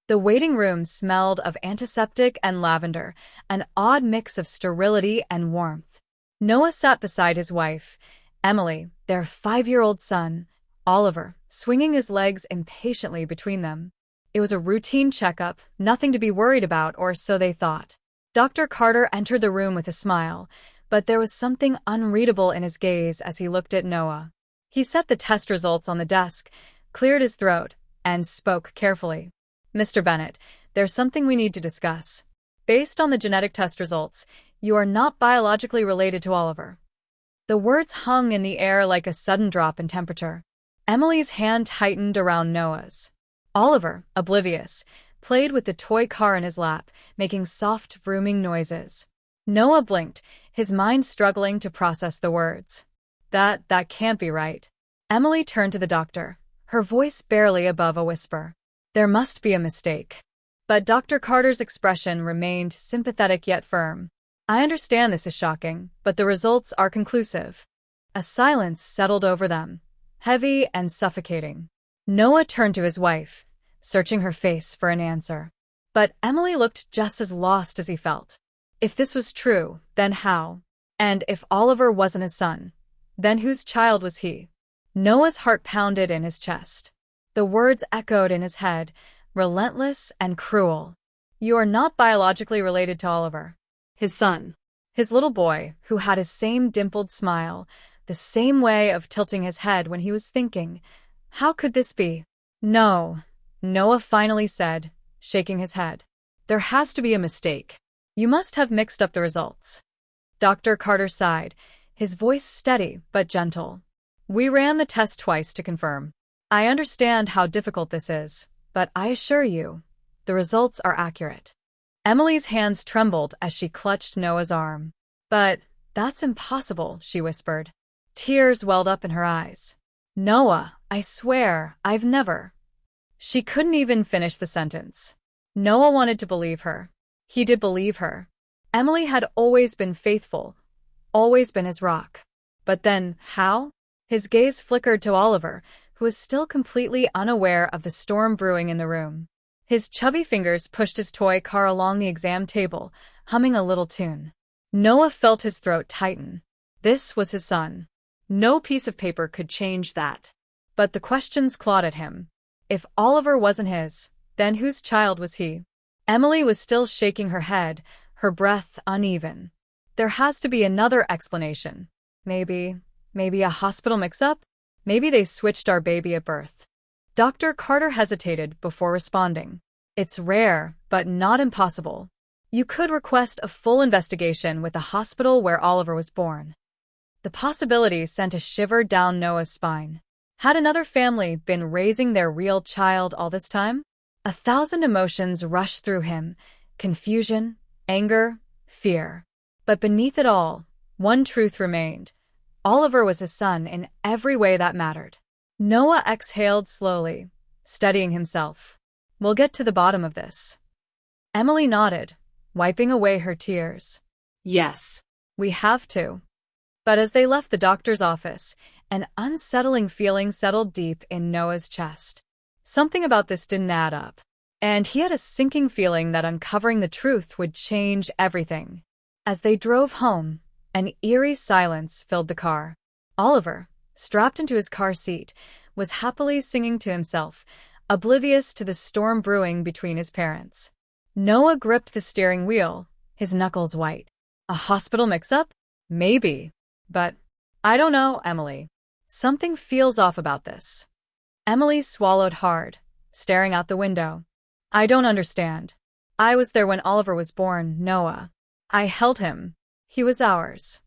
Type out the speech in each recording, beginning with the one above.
The waiting room smelled of antiseptic and lavender, an odd mix of sterility and warmth. Noah sat beside his wife, Emily, their 5-year-old son, Oliver, swinging his legs impatiently between them. It was a routine checkup, nothing to be worried about, or so they thought. Dr. Carter entered the room with a smile, but there was something unreadable in his gaze as he looked at Noah. He set the test results on the desk, cleared his throat, and spoke carefully. Mr. Bennett, there's something we need to discuss. Based on the genetic test results, you are not biologically related to Oliver. The words hung in the air like a sudden drop in temperature. Emily's hand tightened around Noah's. Oliver, oblivious, played with the toy car in his lap, making soft, vrooming noises. Noah blinked, his mind struggling to process the words. That can't be right. Emily turned to the doctor, her voice barely above a whisper. There must be a mistake. But Dr. Carter's expression remained sympathetic yet firm. I understand this is shocking, but the results are conclusive. A silence settled over them, heavy and suffocating. Noah turned to his wife, searching her face for an answer. But Emily looked just as lost as he felt. If this was true, then how? And if Oliver wasn't his son, then whose child was he? Noah's heart pounded in his chest. The words echoed in his head, relentless and cruel. You are not biologically related to Oliver. His son. His little boy, who had his same dimpled smile, the same way of tilting his head when he was thinking. How could this be? No, Noah finally said, shaking his head. There has to be a mistake. You must have mixed up the results. Dr. Carter sighed, his voice steady but gentle. We ran the test twice to confirm. I understand how difficult this is, but I assure you, the results are accurate. Emily's hands trembled as she clutched Noah's arm. But that's impossible, she whispered. Tears welled up in her eyes. Noah, I swear, I've never. She couldn't even finish the sentence. Noah wanted to believe her. He did believe her. Emily had always been faithful, always been his rock. But then, how? His gaze flickered to Oliver, who was still completely unaware of the storm brewing in the room. His chubby fingers pushed his toy car along the exam table, humming a little tune. Noah felt his throat tighten. This was his son. No piece of paper could change that. But the questions clawed at him. If Oliver wasn't his, then whose child was he? Emily was still shaking her head, her breath uneven. There has to be another explanation. Maybe a hospital mix-up? Maybe they switched our baby at birth. Dr. Carter hesitated before responding. It's rare, but not impossible. You could request a full investigation with the hospital where Oliver was born. The possibility sent a shiver down Noah's spine. Had another family been raising their real child all this time? 1,000 emotions rushed through him, confusion, anger, fear. But beneath it all, one truth remained. Oliver was his son in every way that mattered. Noah exhaled slowly, steadying himself. We'll get to the bottom of this. Emily nodded, wiping away her tears. Yes, we have to. But as they left the doctor's office, an unsettling feeling settled deep in Noah's chest. Something about this didn't add up, and he had a sinking feeling that uncovering the truth would change everything. As they drove home, an eerie silence filled the car. Oliver, strapped into his car seat, was happily singing to himself, oblivious to the storm brewing between his parents. Noah gripped the steering wheel, his knuckles white. A hospital mix-up? Maybe. But I don't know, Emily. Something feels off about this. Emily swallowed hard, staring out the window. I don't understand. I was there when Oliver was born, Noah. I held him. He was ours.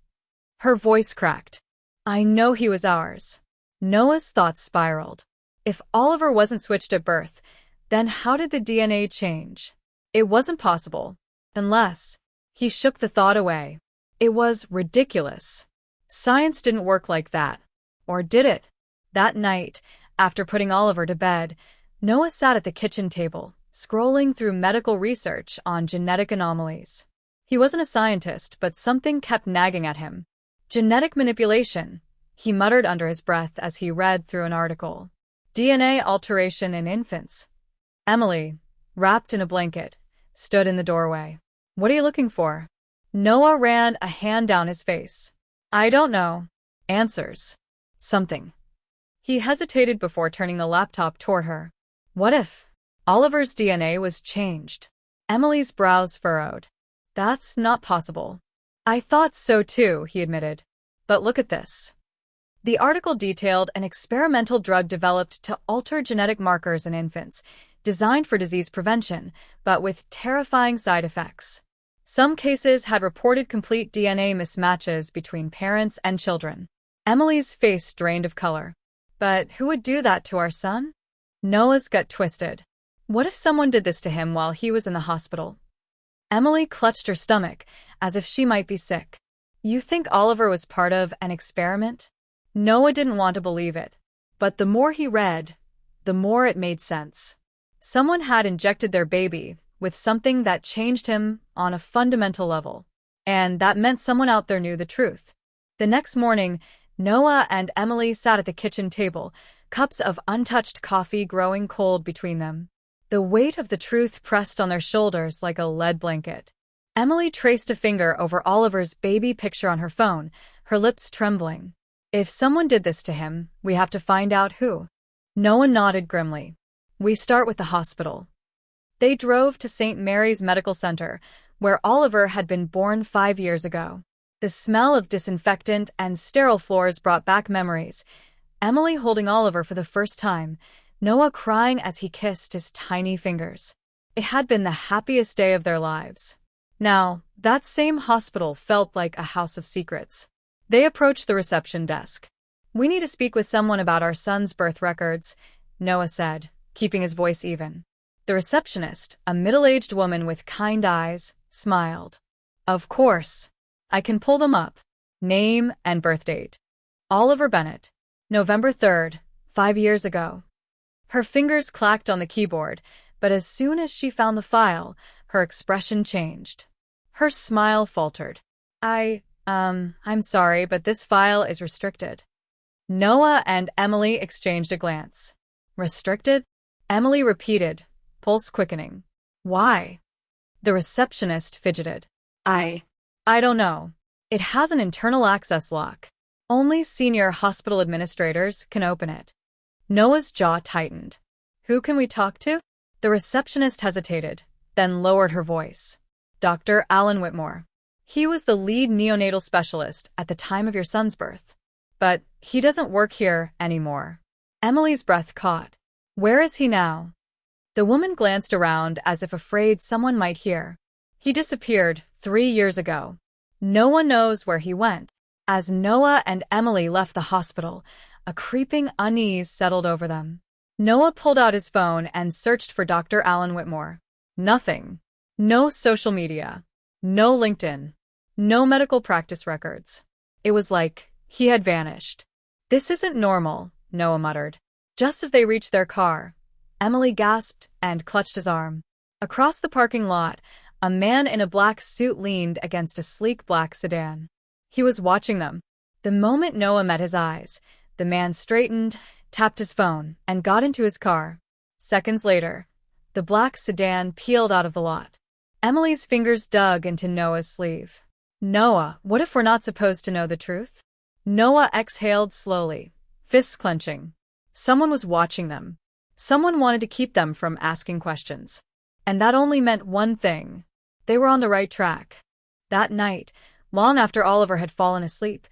Her voice cracked. I know he was ours. Noah's thoughts spiraled. If Oliver wasn't switched at birth, then how did the DNA change? It wasn't possible. Unless. He shook the thought away. It was ridiculous. Science didn't work like that. Or did it? That night, after putting Oliver to bed, Noah sat at the kitchen table, scrolling through medical research on genetic anomalies. He wasn't a scientist, but something kept nagging at him. Genetic manipulation, he muttered under his breath as he read through an article. DNA alteration in infants. Emily, wrapped in a blanket, stood in the doorway. "What are you looking for?" Noah ran a hand down his face. "I don't know." "Answers. Something." He hesitated before turning the laptop toward her. What if Oliver's DNA was changed? Emily's brows furrowed. "That's not possible." "I thought so too," he admitted. "But look at this." The article detailed an experimental drug developed to alter genetic markers in infants, designed for disease prevention, but with terrifying side effects. Some cases had reported complete DNA mismatches between parents and children. Emily's face drained of color. "But who would do that to our son?" Noah's gut twisted. What if someone did this to him while he was in the hospital? Emily clutched her stomach, as if she might be sick. "You think Oliver was part of an experiment?" Noah didn't want to believe it. But the more he read, the more it made sense. Someone had injected their baby with something that changed him on a fundamental level. And that meant someone out there knew the truth. The next morning, Noah and Emily sat at the kitchen table, cups of untouched coffee growing cold between them. The weight of the truth pressed on their shoulders like a lead blanket. Emily traced a finger over Oliver's baby picture on her phone, her lips trembling. "If someone did this to him, we have to find out who." Noah nodded grimly. "We start with the hospital." They drove to St. Mary's Medical Center, where Oliver had been born 5 years ago. The smell of disinfectant and sterile floors brought back memories. Emily holding Oliver for the first time, Noah crying as he kissed his tiny fingers. It had been the happiest day of their lives. Now, that same hospital felt like a house of secrets. They approached the reception desk. "We need to speak with someone about our son's birth records," Noah said, keeping his voice even. The receptionist, a middle-aged woman with kind eyes, smiled. "Of course. I can pull them up. Name and birth date. Oliver Bennett. November 3rd, 5 years ago." Her fingers clacked on the keyboard, but as soon as she found the file, her expression changed. Her smile faltered. I'm sorry, but this file is restricted." Noah and Emily exchanged a glance. "Restricted?" Emily repeated, pulse quickening. "Why?" The receptionist fidgeted. I don't know. It has an internal access lock. Only senior hospital administrators can open it." Noah's jaw tightened. "Who can we talk to?" The receptionist hesitated, then lowered her voice. "Dr. Alan Whitmore. He was the lead neonatal specialist at the time of your son's birth. But he doesn't work here anymore." Emily's breath caught. "Where is he now?" The woman glanced around as if afraid someone might hear. "He disappeared 3 years ago. No one knows where he went." As Noah and Emily left the hospital, a creeping unease settled over them. Noah pulled out his phone and searched for Dr. Alan Whitmore. Nothing. No social media. No LinkedIn. No medical practice records. It was like he had vanished. "This isn't normal," Noah muttered. Just as they reached their car, Emily gasped and clutched his arm. Across the parking lot, a man in a black suit leaned against a sleek black sedan. He was watching them. The moment Noah met his eyes, the man straightened, tapped his phone, and got into his car. Seconds later, the black sedan peeled out of the lot. Emily's fingers dug into Noah's sleeve. "Noah, what if we're not supposed to know the truth?" Noah exhaled slowly, fists clenching. Someone was watching them. Someone wanted to keep them from asking questions. And that only meant one thing. They were on the right track. That night, long after Oliver had fallen asleep,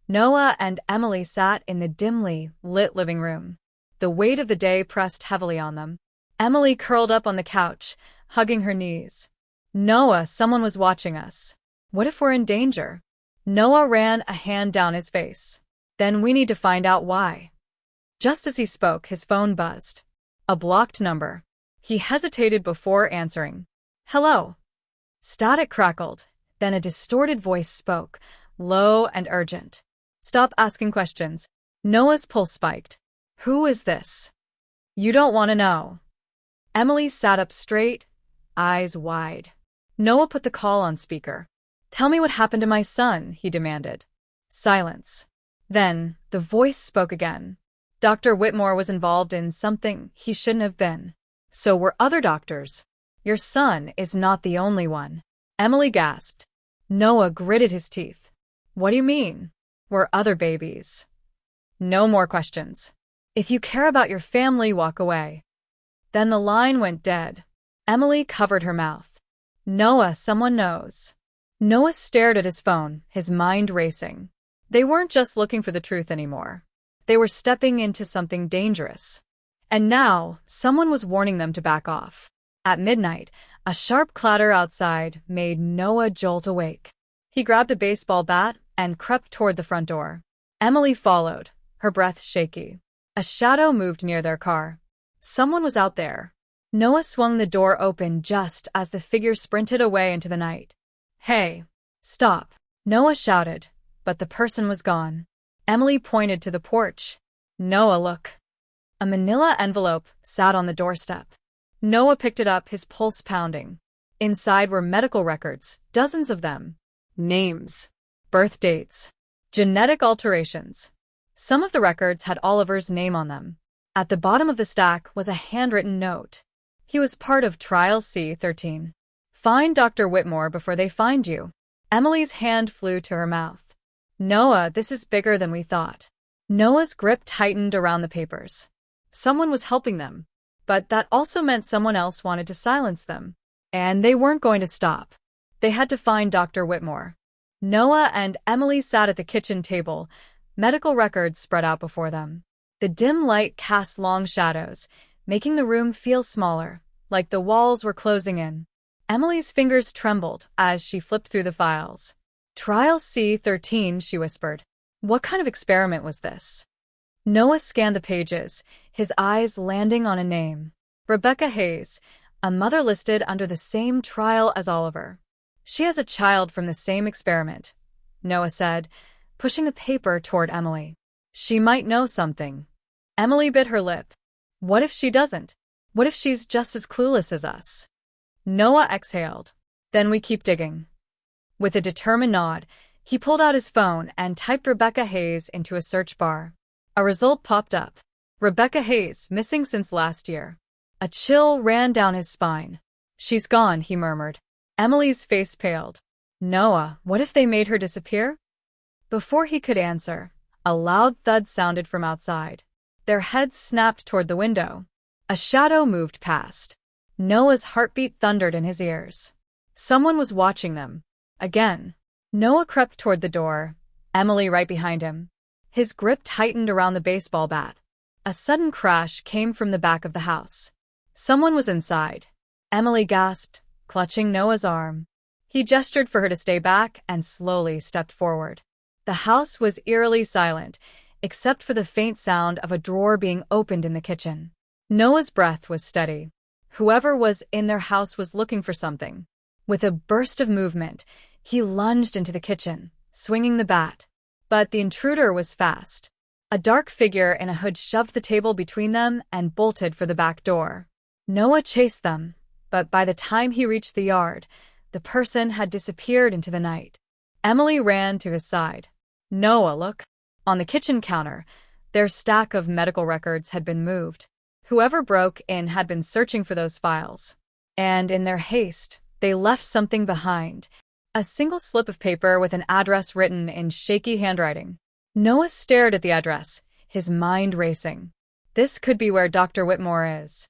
Noah and Emily sat in the dimly lit living room. The weight of the day pressed heavily on them. Emily curled up on the couch, hugging her knees. "Noah, someone was watching us. What if we're in danger?" Noah ran a hand down his face. "Then we need to find out why." Just as he spoke, his phone buzzed. A blocked number. He hesitated before answering. "Hello." Static crackled, then a distorted voice spoke, low and urgent. "Stop asking questions." Noah's pulse spiked. "Who is this?" "You don't want to know." Emily sat up straight, eyes wide. Noah put the call on speaker. "Tell me what happened to my son," he demanded. Silence. Then, the voice spoke again. "Dr. Whitmore was involved in something he shouldn't have been. So were other doctors." Your son is not the only one. Emily gasped. Noah gritted his teeth. What do you mean? We're other babies. No more questions. If you care about your family, walk away. Then the line went dead. Emily covered her mouth. Noah, someone knows. Noah stared at his phone, his mind racing. They weren't just looking for the truth anymore. They were stepping into something dangerous. And now, someone was warning them to back off. At midnight, a sharp clatter outside made Noah jolt awake. He grabbed a baseball bat and crept toward the front door. Emily followed, her breath shaky. A shadow moved near their car. Someone was out there. Noah swung the door open just as the figure sprinted away into the night. Hey, stop, Noah shouted, but the person was gone. Emily pointed to the porch. Noah, look. A manila envelope sat on the doorstep. Noah picked it up, his pulse pounding. Inside were medical records, dozens of them. Names, birth dates, genetic alterations. Some of the records had Oliver's name on them. At the bottom of the stack was a handwritten note. He was part of Trial C-13. Find Dr. Whitmore before they find you. Emily's hand flew to her mouth. Noah, this is bigger than we thought. Noah's grip tightened around the papers. Someone was helping them, but that also meant someone else wanted to silence them. And they weren't going to stop. They had to find Dr. Whitmore. Noah and Emily sat at the kitchen table, medical records spread out before them. The dim light cast long shadows, making the room feel smaller, like the walls were closing in. Emily's fingers trembled as she flipped through the files. Trial C-13, she whispered. What kind of experiment was this? Noah scanned the pages, his eyes landing on a name. Rebecca Hayes, a mother listed under the same trial as Oliver. She has a child from the same experiment, Noah said, pushing the paper toward Emily. She might know something. Emily bit her lip. What if she doesn't? What if she's just as clueless as us? Noah exhaled. Then we keep digging. With a determined nod, he pulled out his phone and typed Rebecca Hayes into a search bar. A result popped up. Rebecca Hayes, missing since last year. A chill ran down his spine. She's gone, he murmured. Emily's face paled. Noah, what if they made her disappear? Before he could answer, a loud thud sounded from outside. Their heads snapped toward the window. A shadow moved past. Noah's heartbeat thundered in his ears. Someone was watching them. Again. Noah crept toward the door, Emily right behind him. His grip tightened around the baseball bat. A sudden crash came from the back of the house. Someone was inside. Emily gasped, clutching Noah's arm. He gestured for her to stay back and slowly stepped forward. The house was eerily silent, except for the faint sound of a drawer being opened in the kitchen. Noah's breath was steady. Whoever was in their house was looking for something. With a burst of movement, he lunged into the kitchen, swinging the bat. But the intruder was fast. A dark figure in a hood shoved the table between them and bolted for the back door. Noah chased them, but by the time he reached the yard, the person had disappeared into the night. Emily ran to his side. Noah, look. On the kitchen counter, their stack of medical records had been moved. Whoever broke in had been searching for those files. And in their haste, they left something behind. A single slip of paper with an address written in shaky handwriting. Noah stared at the address, his mind racing. This could be where Dr. Whitmore is.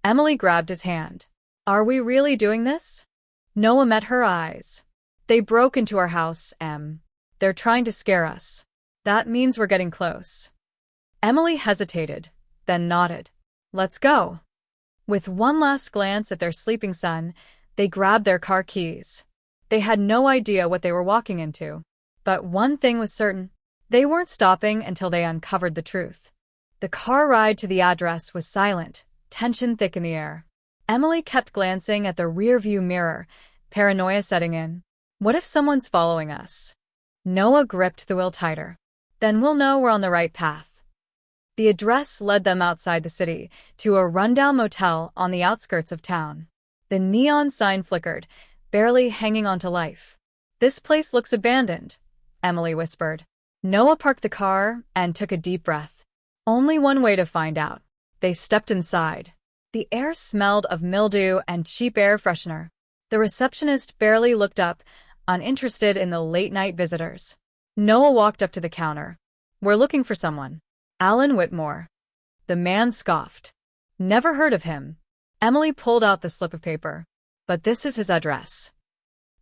Emily grabbed his hand. Are we really doing this? Noah met her eyes. They broke into our house, Em. They're trying to scare us. That means we're getting close. Emily hesitated, then nodded. Let's go. With one last glance at their sleeping son, they grabbed their car keys. They had no idea what they were walking into. But one thing was certain. They weren't stopping until they uncovered the truth. The car ride to the address was silent, tension thick in the air. Emily kept glancing at the rearview mirror, paranoia setting in. What if someone's following us? Noah gripped the wheel tighter. Then we'll know we're on the right path. The address led them outside the city, to a rundown motel on the outskirts of town. The neon sign flickered, barely hanging on to life. This place looks abandoned, Emily whispered. Noah parked the car and took a deep breath. Only one way to find out. They stepped inside. The air smelled of mildew and cheap air freshener. The receptionist barely looked up, uninterested in the late-night visitors. Noah walked up to the counter. "We're looking for someone." "Alan Whitmore." The man scoffed. "Never heard of him." Emily pulled out the slip of paper. "But this is his address."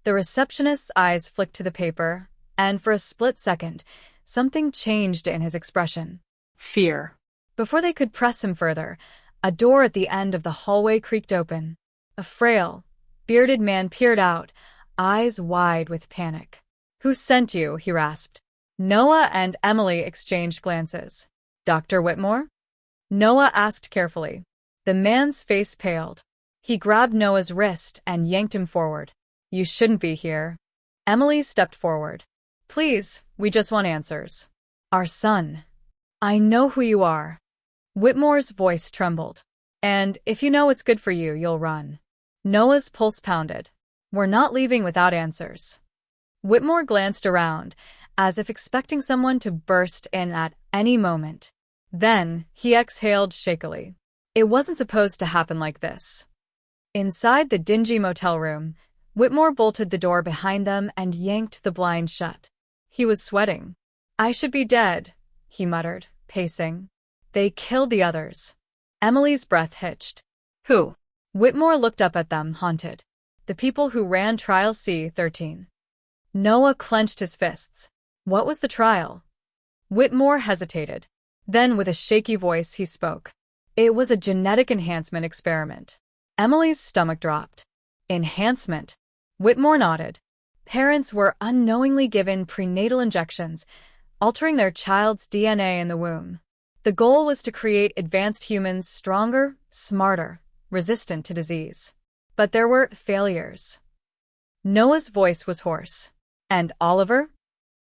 The receptionist's eyes flicked to the paper, and for a split second, something changed in his expression. Fear. Before they could press him further, a door at the end of the hallway creaked open. A frail, bearded man peered out, eyes wide with panic. "Who sent you?" he rasped. Noah and Emily exchanged glances. "Dr. Whitmore?" Noah asked carefully. The man's face paled. He grabbed Noah's wrist and yanked him forward. "You shouldn't be here." Emily stepped forward. "Please, we just want answers." "Our son." "I know who you are." Whitmore's voice trembled. "And if you know what's good for you, you'll run." Noah's pulse pounded. "We're not leaving without answers." Whitmore glanced around, as if expecting someone to burst in at any moment. Then, he exhaled shakily. It wasn't supposed to happen like this. Inside the dingy motel room, Whitmore bolted the door behind them and yanked the blind shut. He was sweating. "I should be dead," he muttered, pacing. "They killed the others." Emily's breath hitched. "Who?" Whitmore looked up at them, haunted. "The people who ran Trial C-13. Noah clenched his fists. "What was the trial?" Whitmore hesitated. Then, with a shaky voice, he spoke. "It was a genetic enhancement experiment." Emily's stomach dropped. "Enhancement?" Whitmore nodded. Parents were unknowingly given prenatal injections, altering their child's DNA in the womb. The goal was to create advanced humans stronger, smarter, resistant to disease. But there were failures. Noah's voice was hoarse. "And Oliver?"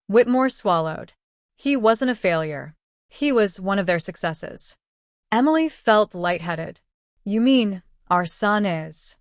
Whitmore swallowed. "He wasn't a failure. He was one of their successes." Emily felt lightheaded. "You mean, our son is?"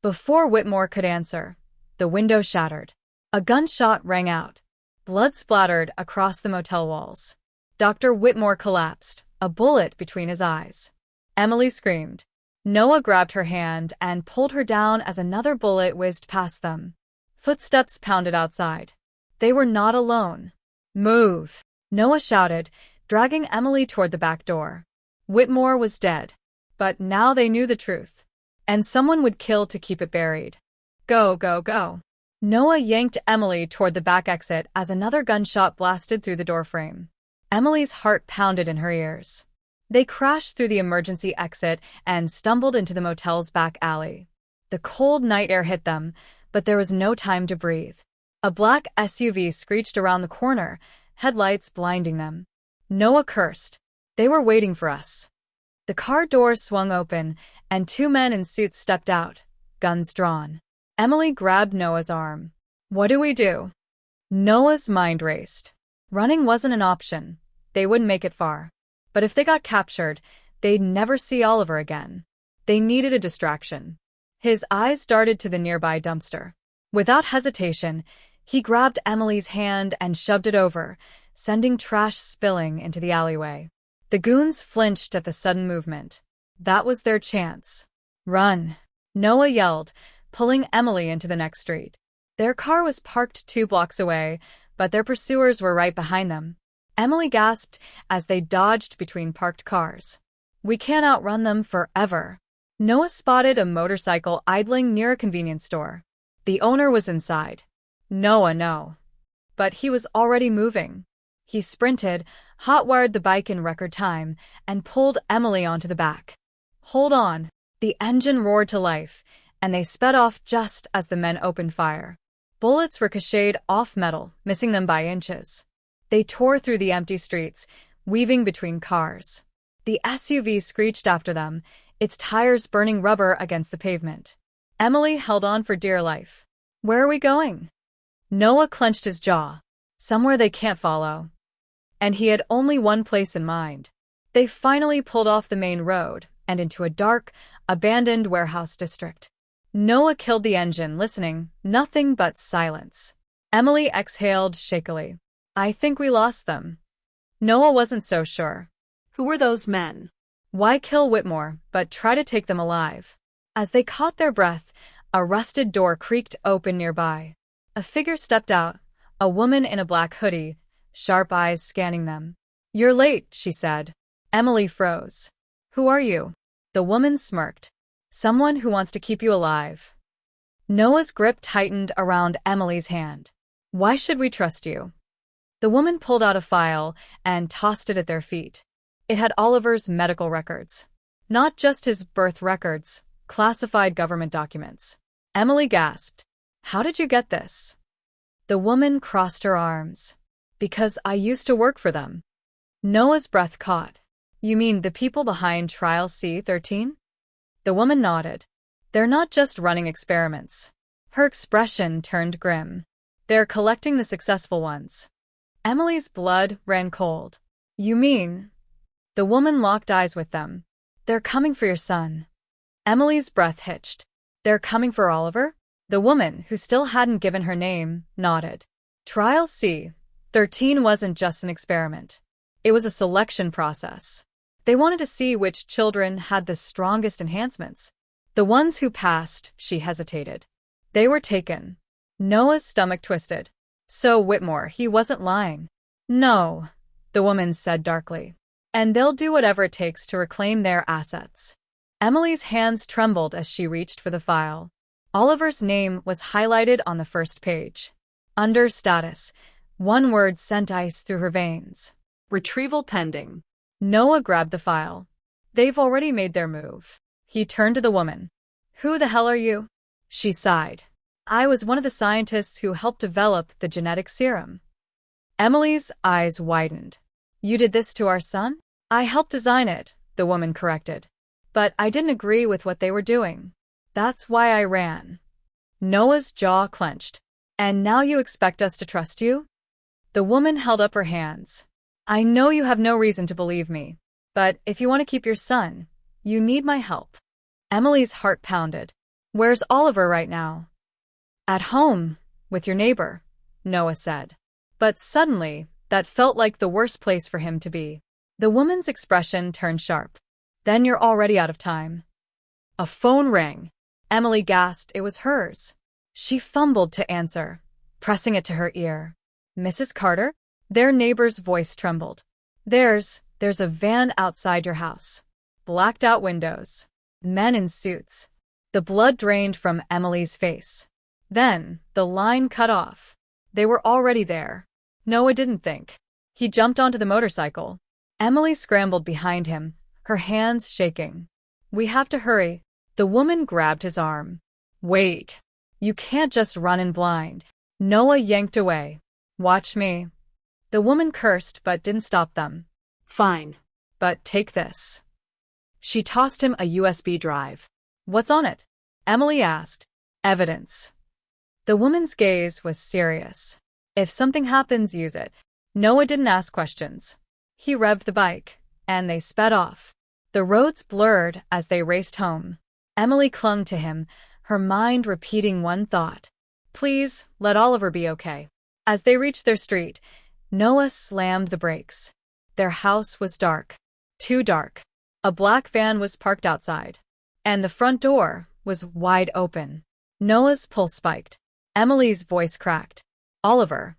Before Whitmore could answer, the window shattered. A gunshot rang out. Blood splattered across the motel walls. Dr. Whitmore collapsed, a bullet between his eyes. Emily screamed. Noah grabbed her hand and pulled her down as another bullet whizzed past them. Footsteps pounded outside. They were not alone. "Move!" Noah shouted, dragging Emily toward the back door. Whitmore was dead. But now they knew the truth. And someone would kill to keep it buried. "Go, go, go." Noah yanked Emily toward the back exit as another gunshot blasted through the doorframe. Emily's heart pounded in her ears. They crashed through the emergency exit and stumbled into the motel's back alley. The cold night air hit them, but there was no time to breathe. A black SUV screeched around the corner, headlights blinding them. Noah cursed. "They were waiting for us." The car doors swung open, and two men in suits stepped out, guns drawn. Emily grabbed Noah's arm. "What do we do?" Noah's mind raced. Running wasn't an option. They wouldn't make it far. But if they got captured, they'd never see Oliver again. They needed a distraction. His eyes darted to the nearby dumpster. Without hesitation, he grabbed Emily's hand and shoved it over, sending trash spilling into the alleyway. The goons flinched at the sudden movement. That was their chance. "Run!" Noah yelled, pulling Emily into the next street. Their car was parked 2 blocks away, but their pursuers were right behind them. Emily gasped as they dodged between parked cars. "We can't outrun them forever." Noah spotted a motorcycle idling near a convenience store. The owner was inside. Noah, no. But he was already moving. He sprinted, hot-wired the bike in record time, and pulled Emily onto the back. "Hold on." The engine roared to life, and they sped off just as the men opened fire. Bullets ricocheted off metal, missing them by inches. They tore through the empty streets, weaving between cars. The SUV screeched after them, its tires burning rubber against the pavement. Emily held on for dear life. "Where are we going?" Noah clenched his jaw. "Somewhere they can't follow." And he had only one place in mind. They finally pulled off the main road and into a dark, abandoned warehouse district. Noah killed the engine, listening, nothing but silence. Emily exhaled shakily. "I think we lost them." Noah wasn't so sure. Who were those men? Why kill Whitmore, but try to take them alive? As they caught their breath, a rusted door creaked open nearby. A figure stepped out, a woman in a black hoodie, sharp eyes scanning them. "You're late," she said. Emily froze. "Who are you?" The woman smirked. "Someone who wants to keep you alive." Noah's grip tightened around Emily's hand. "Why should we trust you?" The woman pulled out a file and tossed it at their feet. It had Oliver's medical records. Not just his birth records, classified government documents. Emily gasped. "How did you get this?" The woman crossed her arms. "Because I used to work for them." Noah's breath caught. "You mean the people behind Trial C-13? The woman nodded. "They're not just running experiments." Her expression turned grim. "They're collecting the successful ones." Emily's blood ran cold. "You mean?" The woman locked eyes with them. "They're coming for your son." Emily's breath hitched. "They're coming for Oliver?" The woman, who still hadn't given her name, nodded. Trial C-13 wasn't just an experiment. It was a selection process. They wanted to see which children had the strongest enhancements. The ones who passed, she hesitated. They were taken. Noah's stomach twisted. "So Whitmore, he wasn't lying." "No," the woman said darkly. "And they'll do whatever it takes to reclaim their assets." Emily's hands trembled as she reached for the file. Oliver's name was highlighted on the first page. Under status, one word sent ice through her veins. "Retrieval pending." Noah grabbed the file. "They've already made their move." He turned to the woman. "Who the hell are you?" She sighed. "I was one of the scientists who helped develop the genetic serum." Emily's eyes widened. "You did this to our son?" "I helped design it," the woman corrected. "But I didn't agree with what they were doing. That's why I ran." Noah's jaw clenched. "And now you expect us to trust you?" The woman held up her hands. "I know you have no reason to believe me, but if you want to keep your son, you need my help." Emily's heart pounded. "Where's Oliver right now?" "At home, with your neighbor," Noah said. But suddenly, that felt like the worst place for him to be. The woman's expression turned sharp. "Then you're already out of time." A phone rang. Emily gasped it was hers. She fumbled to answer, pressing it to her ear. "Mrs. Carter?" Their neighbor's voice trembled. There's a van outside your house. Blacked out windows. Men in suits." The blood drained from Emily's face. Then, the line cut off. They were already there. Noah didn't think. He jumped onto the motorcycle. Emily scrambled behind him, her hands shaking. "We have to hurry." The woman grabbed his arm. "Wait. You can't just run in blind." Noah yanked away. "Watch me." The woman cursed but didn't stop them. "Fine. But take this." She tossed him a USB drive. "What's on it?" Emily asked. "Evidence." The woman's gaze was serious. "If something happens, use it." Noah didn't ask questions. He revved the bike, and they sped off. The roads blurred as they raced home. Emily clung to him, her mind repeating one thought. "Please, let Oliver be okay." As they reached their street, Noah slammed the brakes. Their house was dark. Too dark. A black van was parked outside. And the front door was wide open. Noah's pulse spiked. Emily's voice cracked. "Oliver."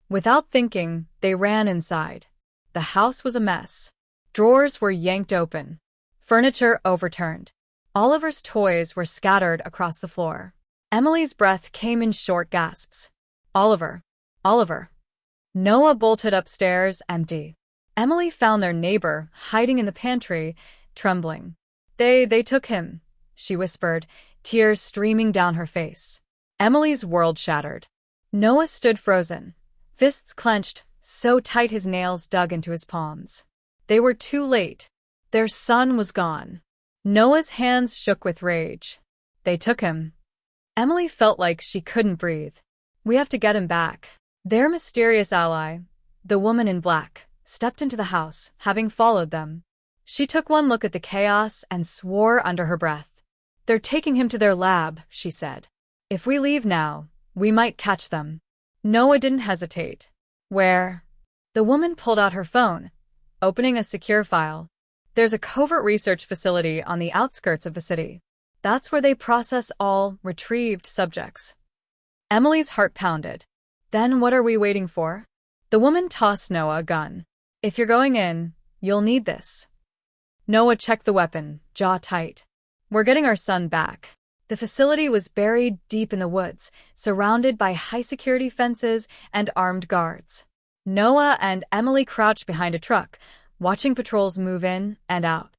Without thinking, they ran inside. The house was a mess. Drawers were yanked open. Furniture overturned. Oliver's toys were scattered across the floor. Emily's breath came in short gasps. "Oliver. Oliver." Noah bolted upstairs, empty. Emily found their neighbor hiding in the pantry, trembling. They took him," she whispered, tears streaming down her face. Emily's world shattered. Noah stood frozen, fists clenched, so tight his nails dug into his palms. They were too late. Their son was gone. Noah's hands shook with rage. They took him. Emily felt like she couldn't breathe. "We have to get him back." Their mysterious ally, the woman in black, stepped into the house, having followed them. She took one look at the chaos and swore under her breath. "They're taking him to their lab," she said. "If we leave now, we might catch them." Noah didn't hesitate. "Where?" The woman pulled out her phone, opening a secure file. There's a covert research facility on the outskirts of the city. That's where they process all retrieved subjects. Emily's heart pounded. Then what are we waiting for? The woman tossed Noah a gun. If you're going in, you'll need this. Noah checked the weapon, jaw tight. We're getting our son back. The facility was buried deep in the woods, surrounded by high-security fences and armed guards. Noah and Emily crouched behind a truck, watching patrols move in and out.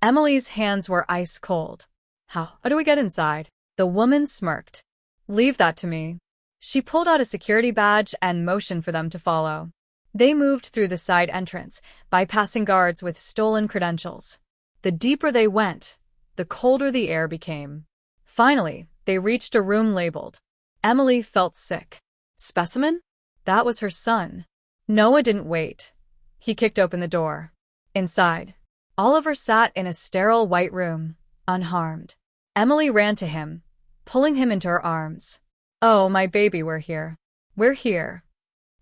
Emily's hands were ice cold. How do we get inside? The woman smirked. Leave that to me. She pulled out a security badge and motioned for them to follow. They moved through the side entrance, bypassing guards with stolen credentials. The deeper they went, the colder the air became. Finally, they reached a room labeled. Emily felt sick. Specimen? That was her son. Noah didn't wait. He kicked open the door. Inside, Oliver sat in a sterile white room, unharmed. Emily ran to him, pulling him into her arms. Oh, my baby, we're here. We're here.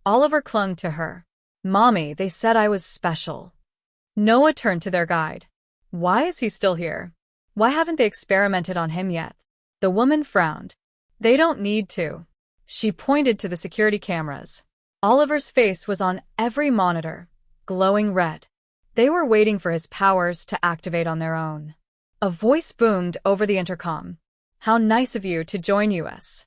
Oliver clung to her. Mommy, they said I was special. Noah turned to their guide. Why is he still here? Why haven't they experimented on him yet? The woman frowned. They don't need to. She pointed to the security cameras. Oliver's face was on every monitor, glowing red. They were waiting for his powers to activate on their own. A voice boomed over the intercom. How nice of you to join us.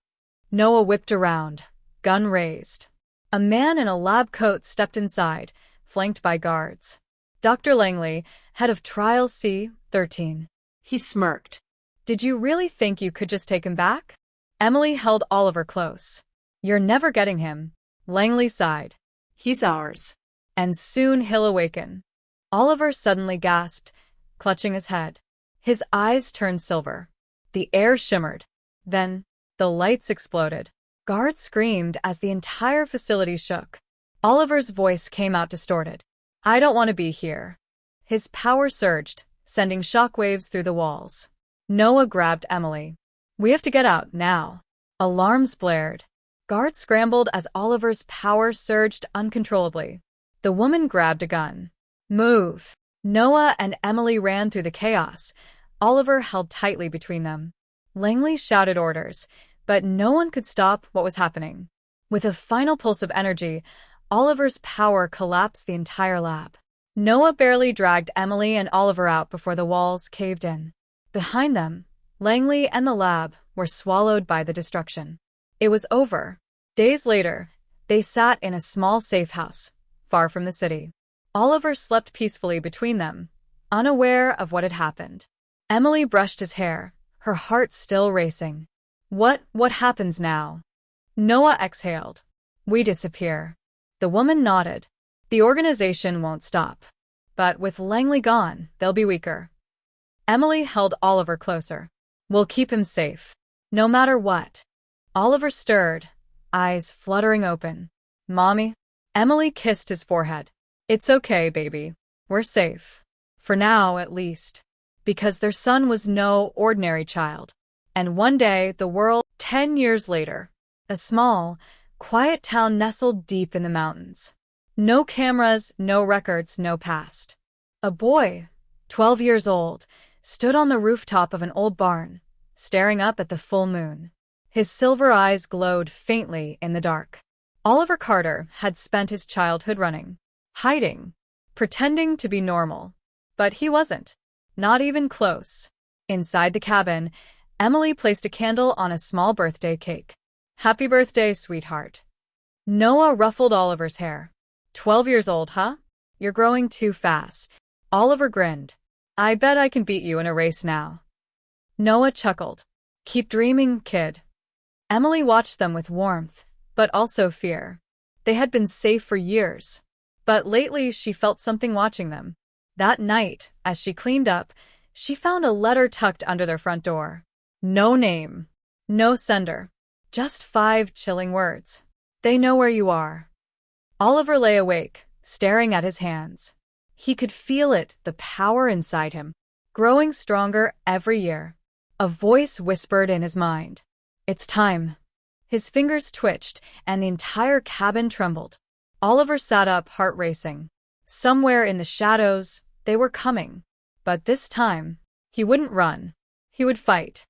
Noah whipped around, gun raised. A man in a lab coat stepped inside, flanked by guards. Dr. Langley, head of Trial C-13. He smirked. Did you really think you could just take him back? Emily held Oliver close. You're never getting him. Langley sighed. He's ours. And soon he'll awaken. Oliver suddenly gasped, clutching his head. His eyes turned silver. The air shimmered. Then, the lights exploded. Guards screamed as the entire facility shook. Oliver's voice came out distorted. I don't want to be here. His power surged, sending shockwaves through the walls. Noah grabbed Emily. We have to get out now. Alarms blared. Guards scrambled as Oliver's power surged uncontrollably. The woman grabbed a gun. Move. Noah and Emily ran through the chaos. Oliver held tightly between them. Langley shouted orders, but no one could stop what was happening. With a final pulse of energy, Oliver's power collapsed the entire lab. Noah barely dragged Emily and Oliver out before the walls caved in. Behind them, Langley and the lab were swallowed by the destruction. It was over. Days later, they sat in a small safe house, far from the city. Oliver slept peacefully between them, unaware of what had happened. Emily brushed his hair, her heart still racing. What happens now? Noah exhaled. We disappear. The woman nodded. The organization won't stop. But with Langley gone, they'll be weaker. Emily held Oliver closer. We'll keep him safe. No matter what. Oliver stirred, eyes fluttering open. Mommy? Emily kissed his forehead. It's okay, baby. We're safe. For now, at least. Because their son was no ordinary child. And one day, the world, 10 years later, a small, quiet town nestled deep in the mountains. No cameras, no records, no past. A boy, 12 years old, stood on the rooftop of an old barn, staring up at the full moon. His silver eyes glowed faintly in the dark. Oliver Carter had spent his childhood running, hiding, pretending to be normal. But he wasn't. Not even close. Inside the cabin, Emily placed a candle on a small birthday cake. Happy birthday, sweetheart. Noah ruffled Oliver's hair. 12 years old, huh? You're growing too fast. Oliver grinned. I bet I can beat you in a race now. Noah chuckled. Keep dreaming, kid. Emily watched them with warmth, but also fear. They had been safe for years. But lately she felt something watching them. That night, as she cleaned up, she found a letter tucked under their front door. No name. No sender. Just 5 chilling words. They know where you are. Oliver lay awake, staring at his hands. He could feel it, the power inside him, growing stronger every year. A voice whispered in his mind. It's time. His fingers twitched, and the entire cabin trembled. Oliver sat up, heart racing. Somewhere in the shadows, they were coming. But this time, he wouldn't run. He would fight.